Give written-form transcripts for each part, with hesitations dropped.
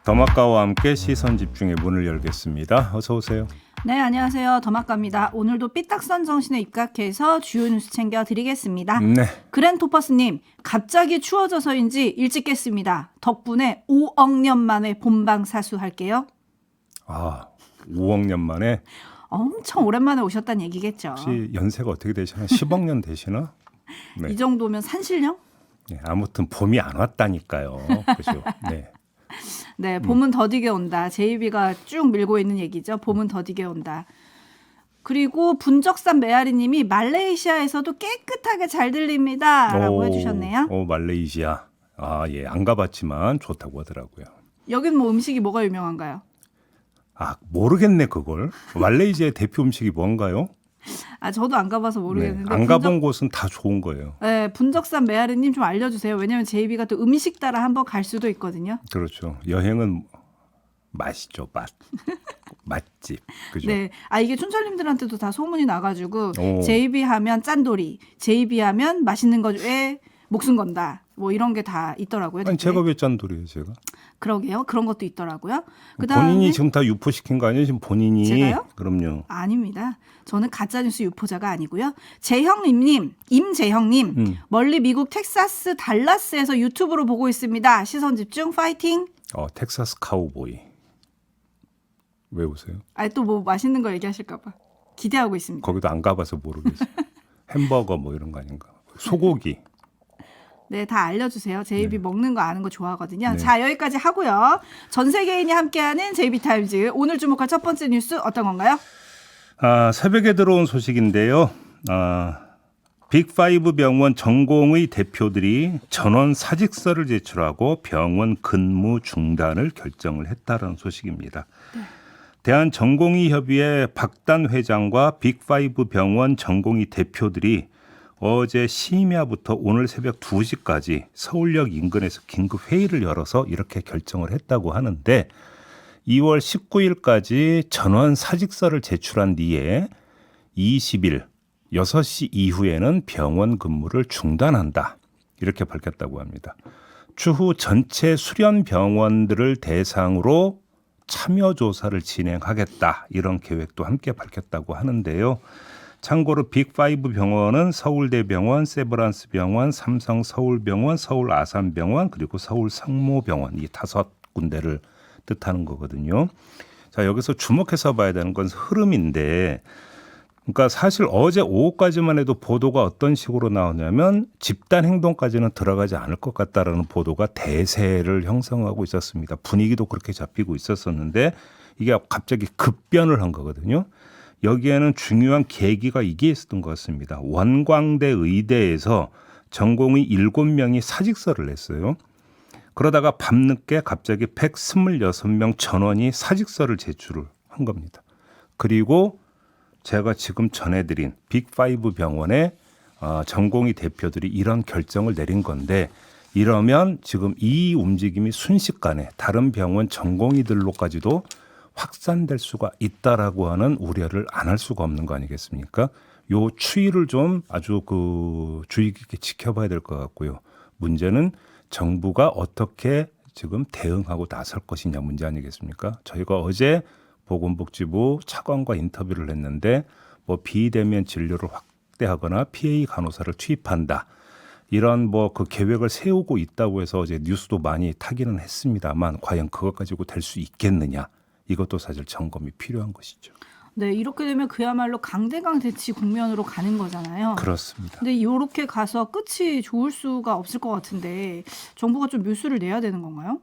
더마카와 함께 시선 집중의 문을 열겠습니다. 어서 오세요. 네, 안녕하세요. 더마카입니다. 오늘도 삐딱선 정신에 입각해서 주요 뉴스 챙겨드리겠습니다. 네. 그랜토퍼스님, 갑자기 추워져서인지 일찍 깼습니다. 덕분에 5억 년 만에 본방사수할게요. 5억 년 만에 엄청 오랜만에 오셨다는 얘기겠죠. 혹시 연세가 어떻게 되시나? 10억 년 되시나? 네. 이 정도면 산신령? 네, 아무튼 봄이 안 왔다니까요. 그죠? 네. 네, 봄은 더디게 온다. 제이비가 쭉 밀고 있는 얘기죠. 봄은 더디게 온다. 그리고 분적산 메아리님이 말레이시아에서도 깨끗하게 잘 들립니다. 라고 해주셨네요. 말레이시아. 예, 안 가봤지만 좋다고 하더라고요. 여긴 뭐 음식이 뭐가 유명한가요? 모르겠네 그걸. 말레이시아의 대표 음식이 뭔가요? 저도 안 가봐서 모르겠는데. 네, 안 가본 곳은 다 좋은 거예요. 네, 분적산 메아리님 좀 알려주세요. 왜냐면 제이비가 또 음식 따라 한번 갈 수도 있거든요. 그렇죠. 여행은 맛이죠, 맛. 맛집. 그죠? 네, 이게 춘철님들한테도 다 소문이 나가지고 오. 제이비 하면 짠돌이, 제이비 하면 맛있는 거에 목숨 건다. 뭐 이런 게 다 있더라고요. 아니, 제가 왜 짠돌이에요, 제가? 그러게요. 그런 것도 있더라고요. 그다음에 본인이 지금 다 유포시킨 거 아니에요? 지금 본인이. 제가요? 그럼요. 아닙니다. 저는 가짜뉴스 유포자가 아니고요. 임재형님, 멀리 미국 텍사스 달라스에서 유튜브로 보고 있습니다. 시선 집중 파이팅. 텍사스 카우보이. 왜 오세요? 또 뭐 맛있는 거 얘기하실까봐 기대하고 있습니다. 거기도 안 가봐서 모르겠어요. 햄버거 뭐 이런 거 아닌가? 소고기. 네, 다 알려주세요. 제이비 먹는 거 아는 거 좋아하거든요. 네. 자, 여기까지 하고요. 전 세계인이 함께하는 제이비타임즈. 오늘 주목할 첫 번째 뉴스 어떤 건가요? 새벽에 들어온 소식인데요. 빅5 병원 전공의 대표들이 전원 사직서를 제출하고 병원 근무 중단을 결정을 했다는 소식입니다. 네. 대한전공의협의회 박단 회장과 빅5 병원 전공의 대표들이 어제 심야부터 오늘 새벽 2시까지 서울역 인근에서 긴급 회의를 열어서 이렇게 결정을 했다고 하는데 2월 19일까지 전원 사직서를 제출한 뒤에 20일 6시 이후에는 병원 근무를 중단한다. 이렇게 밝혔다고 합니다. 추후 전체 수련 병원들을 대상으로 참여 조사를 진행하겠다. 이런 계획도 함께 밝혔다고 하는데요. 참고로 빅5 병원은 서울대병원, 세브란스병원, 삼성서울병원, 서울아산병원 그리고 서울성모병원 이 5군데를 뜻하는 거거든요. 자, 여기서 주목해서 봐야 되는 건 흐름인데 그러니까 사실 어제 오후까지만 해도 보도가 어떤 식으로 나오냐면 집단 행동까지는 들어가지 않을 것 같다라는 보도가 대세를 형성하고 있었습니다. 분위기도 그렇게 잡히고 있었었는데 이게 갑자기 급변을 한 거거든요. 여기에는 중요한 계기가 이게 있었던 것 같습니다. 원광대 의대에서 전공의 7명이 사직서를 냈어요. 그러다가 밤늦게 갑자기 126명 전원이 사직서를 제출을 한 겁니다. 그리고 제가 지금 전해드린 빅5 병원의 전공의 대표들이 이런 결정을 내린 건데 이러면 지금 이 움직임이 순식간에 다른 병원 전공의들로까지도 확산될 수가 있다라고 하는 우려를 안 할 수가 없는 거 아니겠습니까? 요 추이를 좀 아주 주의 깊게 지켜봐야 될 것 같고요. 문제는 정부가 어떻게 지금 대응하고 나설 것이냐 문제 아니겠습니까? 저희가 어제 보건복지부 차관과 인터뷰를 했는데 비대면 진료를 확대하거나 PA 간호사를 투입한다. 이런 그 계획을 세우고 있다고 해서 어제 뉴스도 많이 타기는 했습니다만 과연 그것 가지고 될 수 있겠느냐? 이것도 사실 점검이 필요한 것이죠. 네, 이렇게 되면 그야말로 강대강 대치 국면으로 가는 거잖아요. 그렇습니다. 근데 이렇게 가서 끝이 좋을 수가 없을 것 같은데 정부가 좀 묘수를 내야 되는 건가요?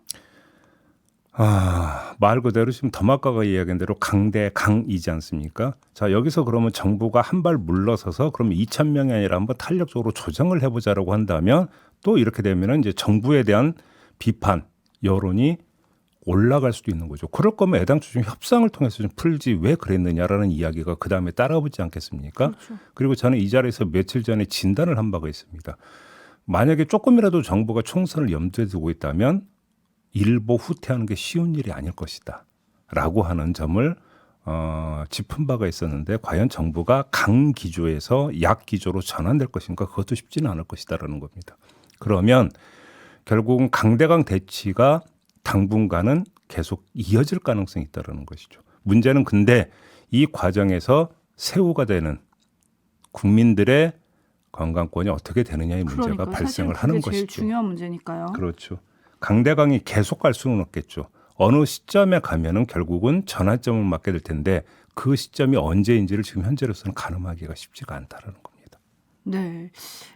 말 그대로 지금 더마카가 이야기한 대로 강대강이지 않습니까? 자, 여기서 그러면 정부가 한 발 물러서서 그러면 2,000명이 아니라 한번 탄력적으로 조정을 해보자라고 한다면 또 이렇게 되면 이제 정부에 대한 비판, 여론이 올라갈 수도 있는 거죠. 그럴 거면 애당초 좀 협상을 통해서 좀 풀지 왜 그랬느냐라는 이야기가 그다음에 따라오지 않겠습니까? 그렇죠. 그리고 저는 이 자리에서 며칠 전에 진단을 한 바가 있습니다. 만약에 조금이라도 정부가 총선을 염두에 두고 있다면 일보 후퇴하는 게 쉬운 일이 아닐 것이다 라고 하는 점을 짚은 바가 있었는데 과연 정부가 강 기조에서 약 기조로 전환될 것인가 그것도 쉽지는 않을 것이다라는 겁니다. 그러면 결국은 강대강 대치가 당분간은 계속 이어질 가능성이 있다는 것이죠. 문제는 근데 이 과정에서 세우가 되는 국민들의 건강권이 어떻게 되느냐의 문제가 그러니까요. 발생을 사실은 하는 그게 제일 것이죠. 중요한 문제니까요. 그렇죠. 강대강이 계속 갈 수는 없겠죠. 어느 시점에 가면은 결국은 전환점을 맞게 될 텐데 그 시점이 언제인지를 지금 현재로서는 가늠하기가 쉽지가 않다는 겁니다. 네.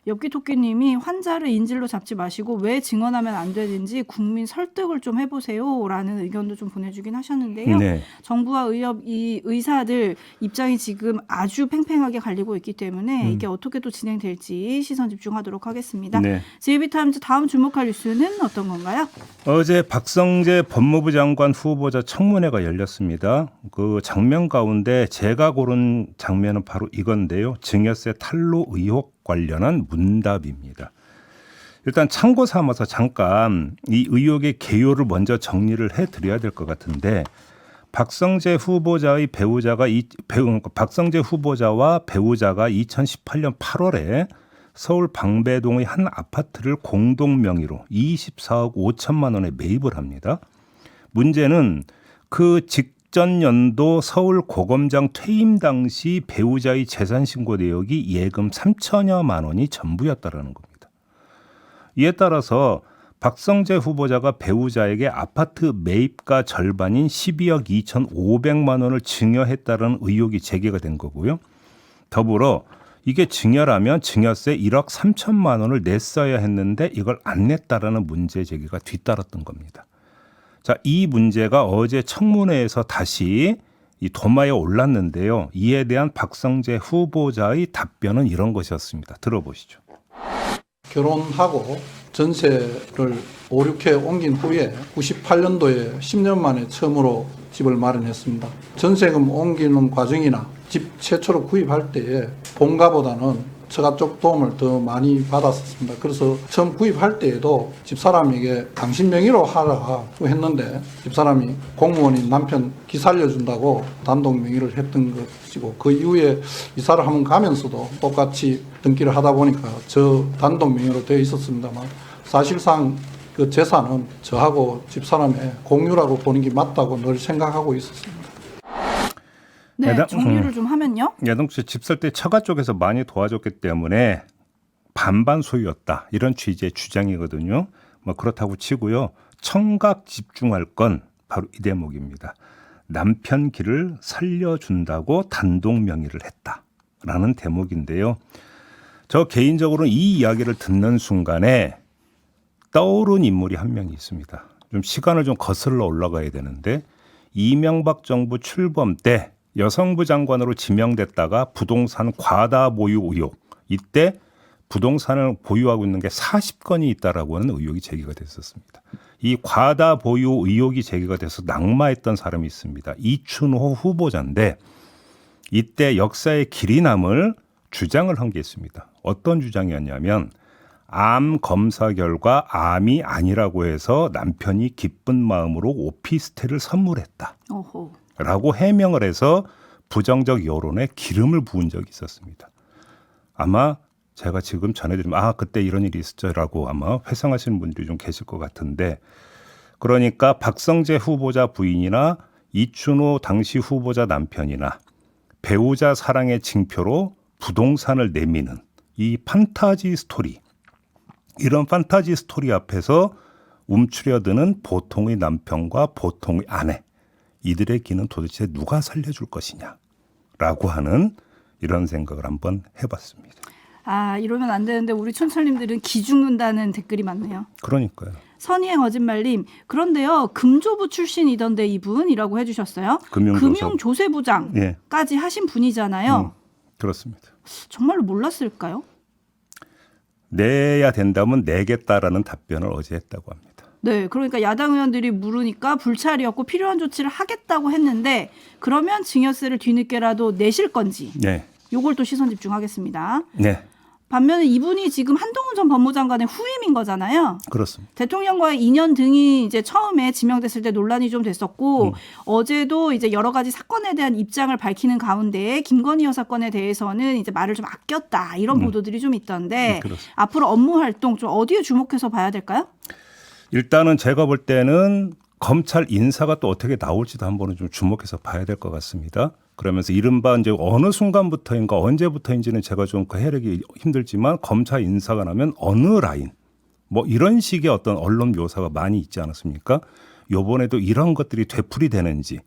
엽기토끼님이 환자를 인질로 잡지 마시고 왜 증언하면 안 되는지 국민 설득을 좀 해보세요라는 의견도 좀 보내주긴 하셨는데요. 네. 정부와 이 의사들 입장이 지금 아주 팽팽하게 갈리고 있기 때문에 이게 어떻게 또 진행될지 시선 집중하도록 하겠습니다. 네. JB타임즈 다음 주목할 뉴스는 어떤 건가요? 어제 박성재 법무부 장관 후보자 청문회가 열렸습니다. 그 장면 가운데 제가 고른 장면은 바로 이건데요. 증여세 탈루 의혹 관련한 문답입니다. 일단 참고 삼아서 잠깐 이 의혹의 개요를 먼저 정리를 해드려야 될 것 같은데 박성재 후보자의 박성재 후보자와 배우자가 2018년 8월에 서울 방배동의 한 아파트를 공동 명의로 24억 5천만 원에 매입을 합니다. 문제는 그 직전 연도 서울 고검장 퇴임 당시 배우자의 재산 신고 내역이 예금 3천여만 원이 전부였다라는 겁니다. 이에 따라서 박성재 후보자가 배우자에게 아파트 매입가 절반인 12억 2,500만 원을 증여했다는 의혹이 제기가 된 거고요. 더불어 이게 증여라면 증여세 1억 3천만 원을 냈어야 했는데 이걸 안 냈다라는 문제 제기가 뒤따랐던 겁니다. 자, 이 문제가 어제 청문회에서 다시 이 도마에 올랐는데요. 이에 대한 박성재 후보자의 답변은 이런 것이었습니다. 들어보시죠. 결혼하고 전세를 5, 6회 옮긴 후에 98년도에 10년 만에 처음으로 집을 마련했습니다. 전세금 옮기는 과정이나 집 최초로 구입할 때에 본가보다는 처가 쪽 도움을 더 많이 받았었습니다. 그래서 처음 구입할 때에도 집사람에게 당신 명의로 하라고 했는데 집사람이 공무원인 남편 기 살려준다고 단독 명의를 했던 것이고 그 이후에 이사를 한번 가면서도 똑같이 등기를 하다 보니까 저 단독 명의로 되어 있었습니다만 사실상 그 재산은 저하고 집사람의 공유라고 보는 게 맞다고 늘 생각하고 있었습니다. 네, 정리를 좀 하면요. 야동씨 집 살 때 처가 쪽에서 많이 도와줬기 때문에 반반 소유였다. 이런 취지의 주장이거든요. 뭐 그렇다고 치고요. 청각 집중할 건 바로 이 대목입니다. 남편 길을 살려준다고 단독 명의를 했다라는 대목인데요. 저 개인적으로는 이 이야기를 듣는 순간에 떠오른 인물이 한 명이 있습니다. 좀 시간을 좀 거슬러 올라가야 되는데 이명박 정부 출범 때 여성부 장관으로 지명됐다가 부동산 과다 보유 의혹, 이때 부동산을 보유하고 있는 게 40건이 있다라고 하는 의혹이 제기가 됐었습니다. 이 과다 보유 의혹이 제기가 돼서 낙마했던 사람이 있습니다. 이춘호 후보자인데 이때 역사의 길이 남을 주장을 한 게 있습니다. 어떤 주장이었냐면 암 검사 결과 암이 아니라고 해서 남편이 기쁜 마음으로 오피스텔을 선물했다. 어허. 라고 해명을 해서 부정적 여론에 기름을 부은 적이 있었습니다. 아마 제가 지금 전해드리면 그때 이런 일이 있었죠라고 아마 회상하시는 분들이 좀 계실 것 같은데 그러니까 박성재 후보자 부인이나 이춘호 당시 후보자 남편이나 배우자 사랑의 징표로 부동산을 내미는 이 판타지 스토리 이런 판타지 스토리 앞에서 움츠려드는 보통의 남편과 보통의 아내 이들의 기는 도대체 누가 살려줄 것이냐라고 하는 이런 생각을 한번 해봤습니다. 이러면 안 되는데 우리 촌철님들은 기 죽는다는 댓글이 많네요. 그러니까요. 선의의 거짓말님. 그런데요. 금조부 출신이던데 이분이라고 해주셨어요. 금융조세부장까지 하신 분이잖아요. 그렇습니다. 정말로 몰랐을까요? 내야 된다면 내겠다라는 답변을 어제 했다고 합니다. 네, 그러니까 야당 의원들이 물으니까 불찰이었고 필요한 조치를 하겠다고 했는데 그러면 증여세를 뒤늦게라도 내실 건지 네. 요걸 또 시선 집중하겠습니다. 네. 반면에 이분이 지금 한동훈 전 법무장관의 후임인 거잖아요. 그렇습니다. 대통령과의 인연 등이 이제 처음에 지명됐을 때 논란이 좀 됐었고 어제도 이제 여러 가지 사건에 대한 입장을 밝히는 가운데 김건희 여사 건에 대해서는 이제 말을 좀 아꼈다 이런 보도들이 좀 있던데 앞으로 업무 활동 좀 어디에 주목해서 봐야 될까요? 일단은 제가 볼 때는 검찰 인사가 또 어떻게 나올지도 한번은 좀 주목해서 봐야 될 것 같습니다. 그러면서 이른바 이제 어느 순간부터인가 언제부터인지는 제가 좀 그 해석이 힘들지만 검찰 인사가 나면 어느 라인 뭐 이런 식의 어떤 언론 묘사가 많이 있지 않았습니까? 요번에도 이런 것들이 되풀이되는지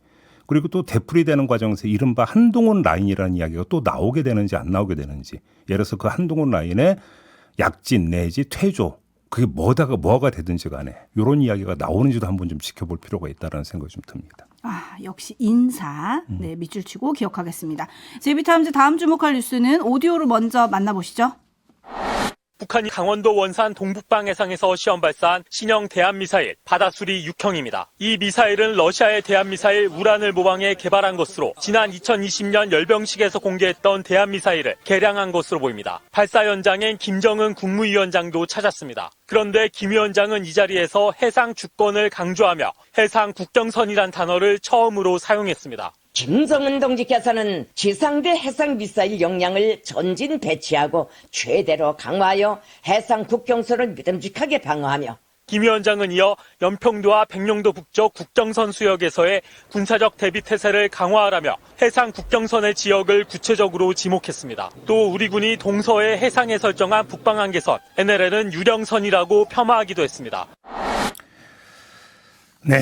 그리고 또 되풀이되는 과정에서 이른바 한동훈 라인이라는 이야기가 또 나오게 되는지 안 나오게 되는지 예를 들어서 그 한동훈 라인의 약진 내지 퇴조 그게 뭐가 되든지 간에 이런 이야기가 나오는지도 한번 좀 지켜볼 필요가 있다는 생각이 좀 듭니다. 아, 역시 인사. 네, 밑줄 치고 기억하겠습니다. 제비타임즈 다음 주목할 뉴스는 오디오로 먼저 만나보시죠. 북한이 강원도 원산 동북방 해상에서 시험 발사한 신형 대한미사일 바다수리 6형입니다. 이 미사일은 러시아의 대한미사일 우란을 모방해 개발한 것으로 지난 2020년 열병식에서 공개했던 대한미사일을 개량한 것으로 보입니다. 발사 현장엔 김정은 국무위원장도 찾았습니다. 그런데 김 위원장은 이 자리에서 해상 주권을 강조하며 해상 국경선이란 단어를 처음으로 사용했습니다. 김정은 동지께서는 지상대 해상미사일 역량을 전진 배치하고 최대로 강화하여 해상 국경선을 믿음직하게 방어하며 김 위원장은 이어 연평도와 백령도 북쪽 국경선 수역에서의 군사적 대비 태세를 강화하라며 해상 국경선의 지역을 구체적으로 지목했습니다. 또 우리 군이 동서의 해상에 설정한 북방한계선 NLL은 유령선이라고 폄하하기도 했습니다. 네.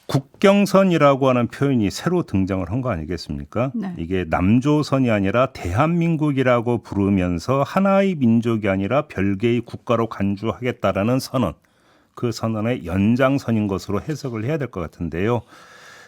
국경선이라고 하는 표현이 새로 등장을 한 거 아니겠습니까? 네. 이게 남조선이 아니라 대한민국이라고 부르면서 하나의 민족이 아니라 별개의 국가로 간주하겠다라는 선언. 그 선언의 연장선인 것으로 해석을 해야 될 것 같은데요.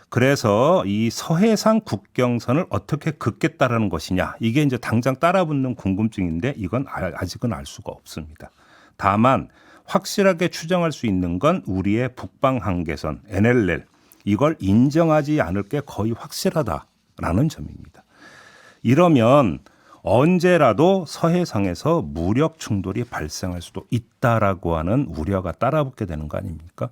그래서 이 서해상 국경선을 어떻게 긋겠다라는 것이냐. 이게 이제 당장 따라붙는 궁금증인데 이건 아직은 알 수가 없습니다. 다만 확실하게 추정할 수 있는 건 우리의 북방 한계선 NLL 이걸 인정하지 않을 게 거의 확실하다라는 점입니다. 이러면 언제라도 서해상에서 무력 충돌이 발생할 수도 있다라고 하는 우려가 따라붙게 되는 거 아닙니까?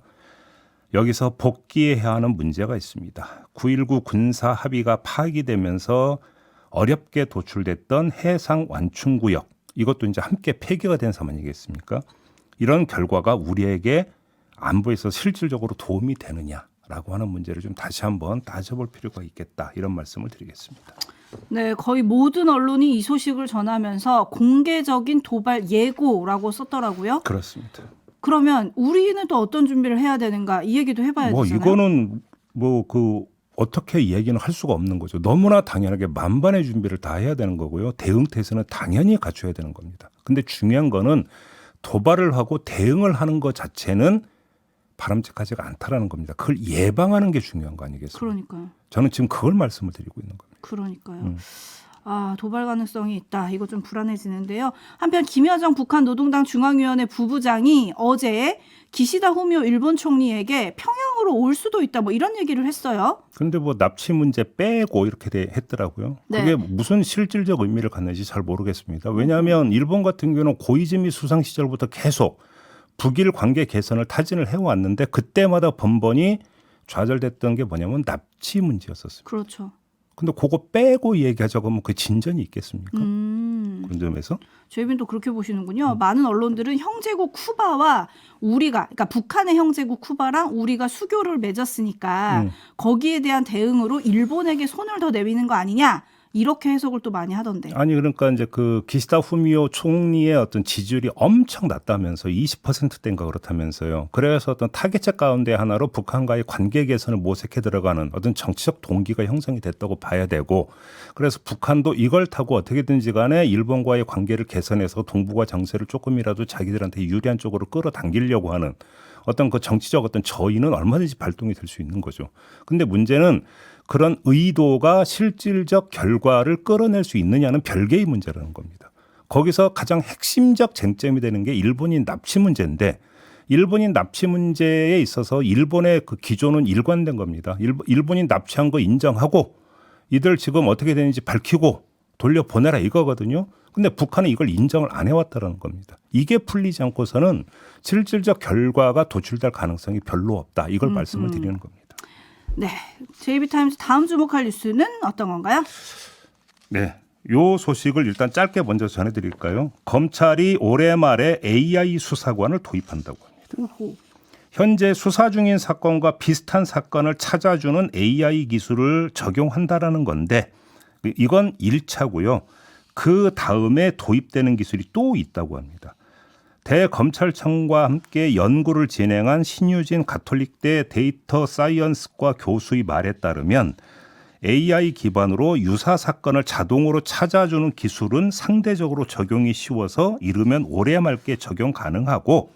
여기서 복귀해야 하는 문제가 있습니다. 9.19 군사 합의가 파기되면서 어렵게 도출됐던 해상 완충구역 이것도 이제 함께 폐기가 된 상황이겠습니까? 이런 결과가 우리에게 안보에서 실질적으로 도움이 되느냐라고 하는 문제를 좀 다시 한번 따져볼 필요가 있겠다 이런 말씀을 드리겠습니다. 네, 거의 모든 언론이 이 소식을 전하면서 공개적인 도발 예고라고 썼더라고요. 그렇습니다. 그러면 우리는 또 어떤 준비를 해야 되는가 이 얘기도 해봐야 되잖아요. 이거는 어떻게 얘기는 할 수가 없는 거죠. 너무나 당연하게 만반의 준비를 다 해야 되는 거고요. 대응 태세는 당연히 갖춰야 되는 겁니다. 근데 중요한 거는 도발을 하고 대응을 하는 것 자체는 바람직하지가 않다라는 겁니다. 그걸 예방하는 게 중요한 거 아니겠습니까? 그러니까요. 저는 지금 그걸 말씀을 드리고 있는 겁니다. 그러니까요. 아, 도발 가능성이 있다. 이거 좀 불안해지는데요. 한편 김여정 북한 노동당 중앙위원회 부부장이 어제 기시다 후미오 일본 총리에게 평양으로 올 수도 있다. 뭐 이런 얘기를 했어요. 그런데 뭐 납치 문제 빼고 이렇게 했더라고요. 네. 그게 무슨 실질적 의미를 갖는지 잘 모르겠습니다. 왜냐하면 일본 같은 경우는 고이즈미 수상 시절부터 계속 북일 관계 개선을 타진을 해왔는데 그때마다 번번이 좌절됐던 게 뭐냐면 납치 문제였었어요. 그렇죠. 근데 그거 빼고 얘기하자고 하면 그 진전이 있겠습니까? 그런 점에서 제이빈도 그렇게 보시는군요. 많은 언론들은 형제국 쿠바와 우리가 그러니까 북한의 형제국 쿠바랑 우리가 수교를 맺었으니까 거기에 대한 대응으로 일본에게 손을 더 내미는 거 아니냐 이렇게 해석을 또 많이 하던데. 아니 그러니까 이제 그 기시다 후미오 총리의 어떤 지지율이 엄청 낮다면서 20%대인가 그렇다면서요. 그래서 어떤 타겟책 가운데 하나로 북한과의 관계 개선을 모색해 들어가는 어떤 정치적 동기가 형성이 됐다고 봐야 되고 그래서 북한도 이걸 타고 어떻게든지 간에 일본과의 관계를 개선해서 동북아 정세를 조금이라도 자기들한테 유리한 쪽으로 끌어당기려고 하는 어떤 그 정치적 어떤 저의는 얼마든지 발동이 될 수 있는 거죠. 근데 문제는 그런 의도가 실질적 결과를 끌어낼 수 있느냐는 별개의 문제라는 겁니다. 거기서 가장 핵심적 쟁점이 되는 게 일본인 납치 문제인데 일본인 납치 문제에 있어서 일본의 그 기조는 일관된 겁니다. 일본인 납치한 거 인정하고 이들 지금 어떻게 되는지 밝히고 돌려보내라 이거거든요. 근데 북한은 이걸 인정을 안 해왔다는 겁니다. 이게 풀리지 않고서는 실질적 결과가 도출될 가능성이 별로 없다. 이걸 말씀을 드리는 겁니다. 네, JB타임즈 다음 주목할 뉴스는 어떤 건가요? 네, 요 소식을 일단 짧게 먼저 전해드릴까요? 검찰이 올해 말에 AI 수사관을 도입한다고 합니다. 오호. 현재 수사 중인 사건과 비슷한 사건을 찾아주는 AI 기술을 적용한다라는 건데 이건 1차고요. 그 다음에 도입되는 기술이 또 있다고 합니다. 대검찰청과 함께 연구를 진행한 신유진 가톨릭대 데이터 사이언스과 교수의 말에 따르면 AI 기반으로 유사 사건을 자동으로 찾아주는 기술은 상대적으로 적용이 쉬워서 이르면 올해 말께 적용 가능하고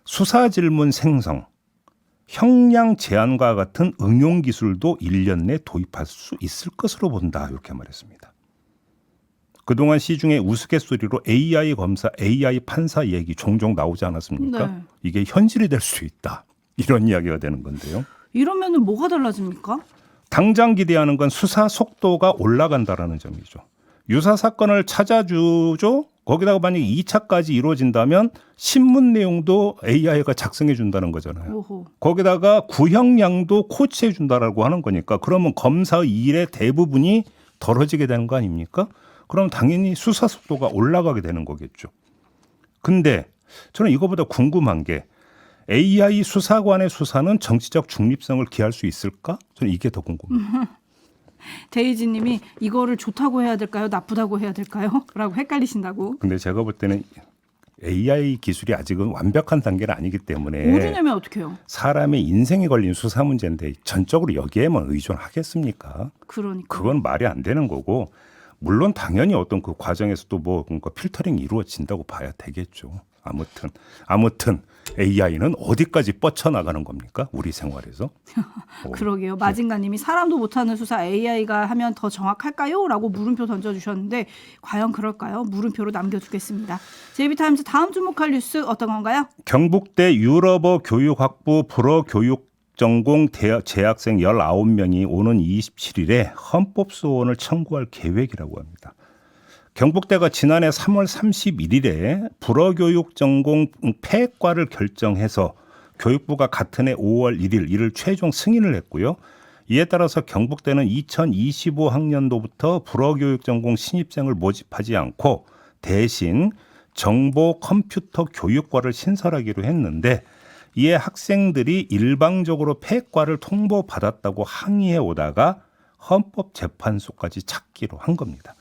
수사 질문 생성, 형량 제한과 같은 응용 기술도 1년 내 도입할 수 있을 것으로 본다. 이렇게 말했습니다. 그동안 시중에 우스갯소리로 AI 검사, AI 판사 얘기 종종 나오지 않았습니까? 네. 이게 현실이 될 수 있다. 이런 이야기가 되는 건데요. 이러면은 뭐가 달라집니까? 당장 기대하는 건 수사 속도가 올라간다라는 점이죠. 유사 사건을 찾아주죠. 거기다가 만약에 2차까지 이루어진다면 신문 내용도 AI가 작성해 준다는 거잖아요. 오호. 거기다가 구형량도 코치해 준다라고 하는 거니까 그러면 검사의 일의 대부분이 덜어지게 되는 거 아닙니까? 그럼 당연히 수사 속도가 올라가게 되는 거겠죠. 근데 저는 이거보다 궁금한 게 AI 수사관의 수사는 정치적 중립성을 기할 수 있을까? 저는 이게 더 궁금해요. 데이지님이 이거를 좋다고 해야 될까요? 나쁘다고 해야 될까요? 라고 헷갈리신다고. 근데 제가 볼 때는 AI 기술이 아직은 완벽한 단계는 아니기 때문에 오류 내면 어떡해요? 사람의 인생에 걸린 수사 문제인데 전적으로 여기에만 의존하겠습니까? 그러니까. 그건 말이 안 되는 거고 물론 당연히 어떤 그 과정에서도 뭐 그러니까 필터링이 이루어진다고 봐야 되겠죠. 아무튼 AI는 어디까지 뻗쳐나가는 겁니까? 우리 생활에서. 그러게요. 마징가님이 사람도 못하는 수사 AI가 하면 더 정확할까요? 라고 물음표 던져주셨는데 과연 그럴까요? 물음표로 남겨두겠습니다. JB타임즈 다음 주목할 뉴스 어떤 건가요? 경북대 유럽어 교육학부 불어 교육 전공 재학생 19명이 오는 27일에 헌법소원을 청구할 계획이라고 합니다. 경북대가 지난해 3월 31일에 불어교육 전공 폐과를 결정해서 교육부가 같은 해 5월 1일 이를 최종 승인을 했고요. 이에 따라서 경북대는 2025학년도부터 불어교육 전공 신입생을 모집하지 않고 대신 정보 컴퓨터 교육과를 신설하기로 했는데 이에 학생들이 일방적으로 폐과를 통보받았다고 항의해 오다가 헌법재판소까지 찾기로 한 겁니다.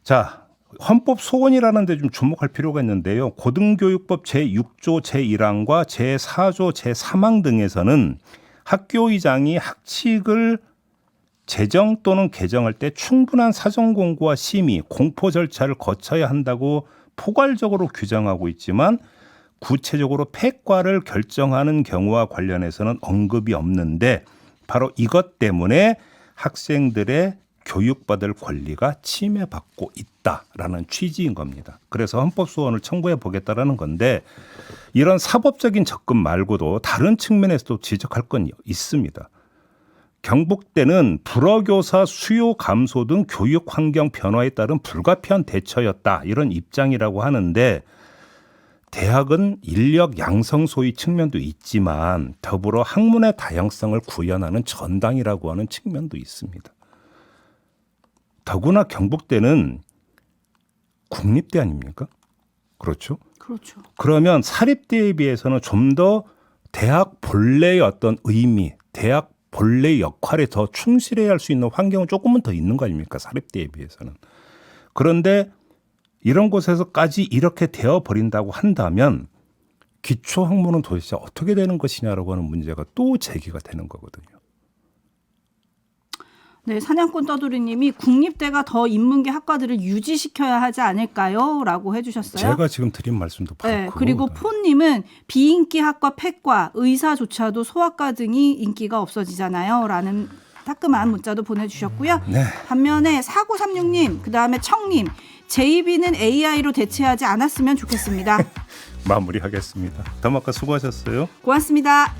자, 헌법 소원이라는 데 좀 주목할 필요가 있는데요. 고등교육법 제6조 제1항과 제4조 제3항 등에서는 학교의장이 학칙을 제정 또는 개정할 때 충분한 사전 공고와 심의, 공포 절차를 거쳐야 한다고 포괄적으로 규정하고 있지만 구체적으로 폐과를 결정하는 경우와 관련해서는 언급이 없는데 바로 이것 때문에 학생들의 교육받을 권리가 침해받고 있다라는 취지인 겁니다. 그래서 헌법소원을 청구해 보겠다라는 건데 이런 사법적인 접근 말고도 다른 측면에서도 지적할 건 있습니다. 경북대는 불어교사 수요 감소 등 교육 환경 변화에 따른 불가피한 대처였다 이런 입장이라고 하는데 대학은 인력 양성소의 측면도 있지만 더불어 학문의 다양성을 구현하는 전당이라고 하는 측면도 있습니다. 더구나 경북대는 국립대 아닙니까? 그렇죠? 그렇죠. 그러면 사립대에 비해서는 좀 더 대학 본래의 어떤 의미, 대학 본래의 역할에 더 충실해야 할 수 있는 환경은 조금은 더 있는 거 아닙니까? 사립대에 비해서는. 그런데 이런 곳에서까지 이렇게 되어버린다고 한다면 기초학문은 도대체 어떻게 되는 것이냐라고 하는 문제가 또 제기가 되는 거거든요. 네, 사냥꾼 떠돌이님이 국립대가 더 인문계 학과들을 유지시켜야 하지 않을까요? 라고 해주셨어요. 제가 지금 드린 말씀도 바로 네, 그거거든요. 그리고 폰님은 비인기 학과 폐과, 의사조차도 소아과 등이 인기가 없어지잖아요. 라는 따끔한 문자도 보내주셨고요. 네. 반면에 4936님, 그 다음에 청님, JB는 AI로 대체하지 않았으면 좋겠습니다. 마무리하겠습니다. 더마카 수고하셨어요. 고맙습니다.